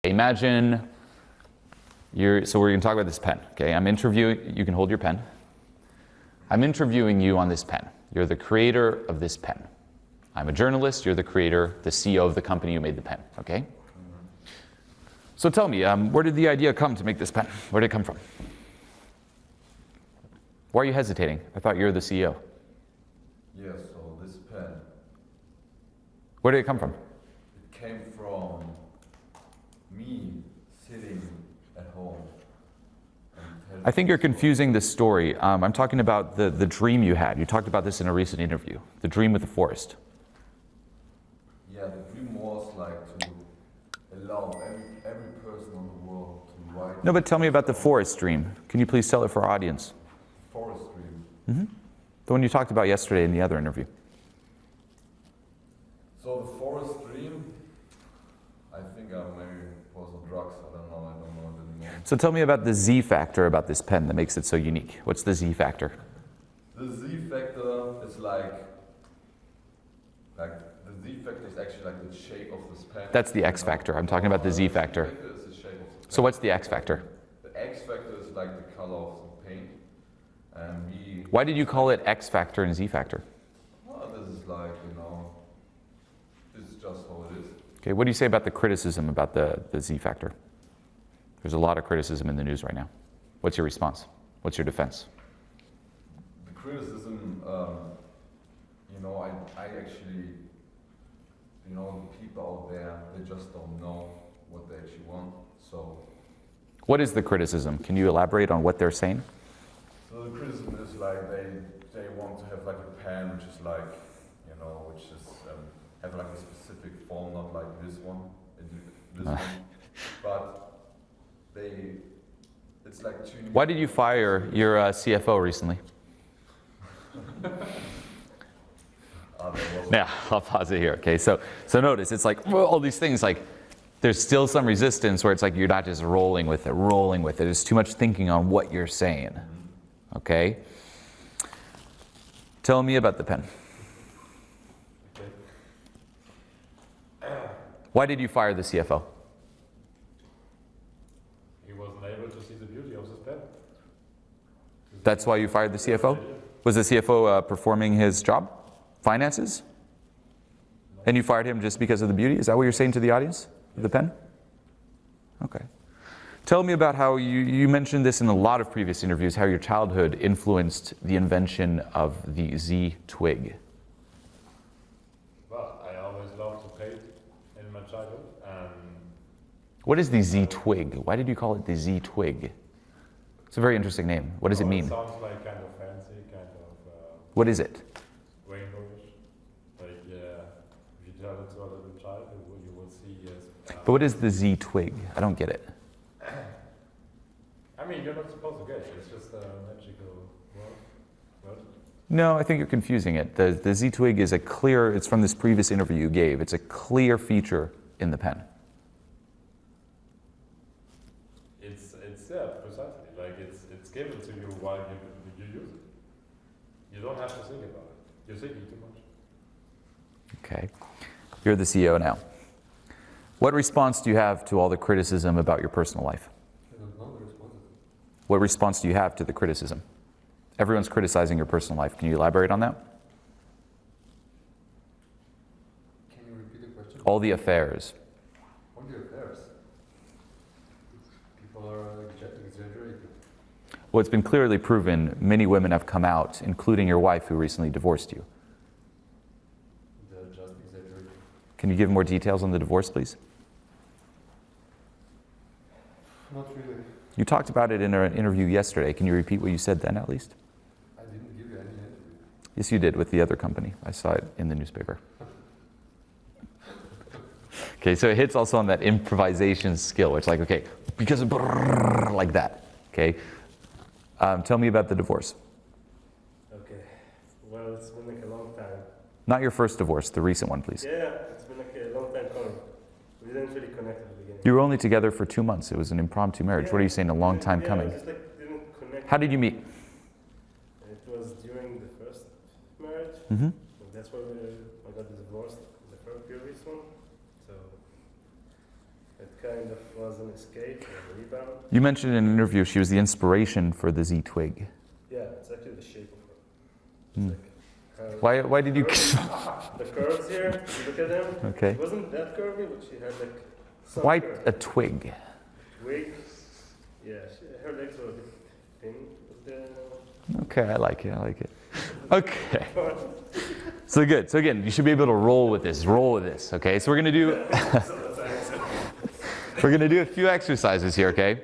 Imagine so we're going to talk about this pen. Okay, I'm interviewing, you can hold your pen. I'm interviewing you on this pen. You're the creator of this pen. I'm a journalist, you're the creator, the CEO of the company who made the pen, okay? So tell me, where did the idea come to make this pen? Where did it come from? Why are you hesitating? I thought you were the CEO. Yeah, so this pen. Where did it come from? It came from me sitting at home. I think you're confusing the story. I'm talking about the dream you had. You talked about this in a recent interview. The dream with the forest. Yeah, the dream was like to allow every person in the world to write. No, but tell me about the forest dream. Can you please tell it for our audience? Forest dream. Mm-hmm. The one you talked about yesterday in the other interview. So the forest dream, I think I maybe was on drugs. I don't know it anymore. So tell me about the Z factor about this pen that makes it so unique. What's the Z factor? The Z factor is like the Z factor is actually like the shape of this pen. That's the X factor. I'm talking about the Z factor. Z factor is the shape of the pen. So what's the X factor? The X factor is like the color of the paint. And why did you call it X factor and Z factor? Well, this is like, this is just how it is. Okay, what do you say about the criticism about the Z factor? There's a lot of criticism in the news right now. What's your response? What's your defense? The criticism, I actually, the people out there, they just don't know what they actually want. So, what is the criticism? Can you elaborate on what they're saying? So the criticism is like they want to have like a pen which is like, which is have like a specific form, not like this one, but it's like too. Why did you fire your CFO recently? Yeah, I'll pause it here. Okay, so notice it's like all these things, like there's still some resistance where it's like you're not just rolling with it. There's too much thinking on what you're saying. Okay. Tell me about the pen. Why did you fire the CFO? He wasn't able to see the beauty of this pen. That's why you fired the CFO? Was the CFO performing his job? Finances? And you fired him just because of the beauty? Is that what you're saying to the audience of the pen? Okay. Tell me about how you mentioned this in a lot of previous interviews, how your childhood influenced the invention of the Z twig. Well, I always loved to paint in my childhood. What is the Z twig? Why did you call it the Z twig? It's a very interesting name. What does it mean? It sounds like kind of fancy, kind of... what is it? Rainbowish. Like, if you tell it to a little child, you will see, yes. But what is the Z twig? I don't get it. I mean, you're not supposed to get it. It's just a magical word. No, I think you're confusing it. The Z twig is it's from this previous interview you gave. It's a clear feature in the pen. Yeah, precisely. Like it's given to you while you use it. You don't have to think about it. You're thinking too much. Okay. You're the CEO now. What response do you have to all the criticism about your personal life? I don't know the response. What response do you have to the criticism? Everyone's criticizing your personal life. Can you elaborate on that? Can you repeat the question? All the affairs. All the affairs? People are exaggerating. Well, it's been clearly proven many women have come out, including your wife who recently divorced you. They're just exaggerating. Can you give more details on the divorce, please? Not really. You talked about it in an interview yesterday. Can you repeat what you said then, at least? I didn't give you any interview. Yes, you did, with the other company. I saw it in the newspaper. Okay, so it hits also on that improvisation skill. It's like, okay, because of like that. Okay, tell me about the divorce. Okay. Well, it's been like a long time. Not your first divorce, the recent one, please. Yeah, it's been like a long time coming. We didn't really connect at the beginning. You were only together for 2 months. It was an impromptu marriage. What are you saying? A long time coming. Just like didn't connect. How did you meet? It was during the first marriage. Mm-hmm. That's why I got divorced, the previous one. So it kind of was an escape or a rebound. You mentioned in an interview she was the inspiration for the Z twig. Yeah, it's actually the shape of her. It's like how Why did you? the curves here, if you look at them. Okay. It wasn't that curvy, but she had like some Why curve. a twig? Twig. Yeah, her legs were a bit thin. Okay, I like it. Okay. So good. So again, you should be able to roll with this. Okay. So we're gonna do a few exercises here. Okay.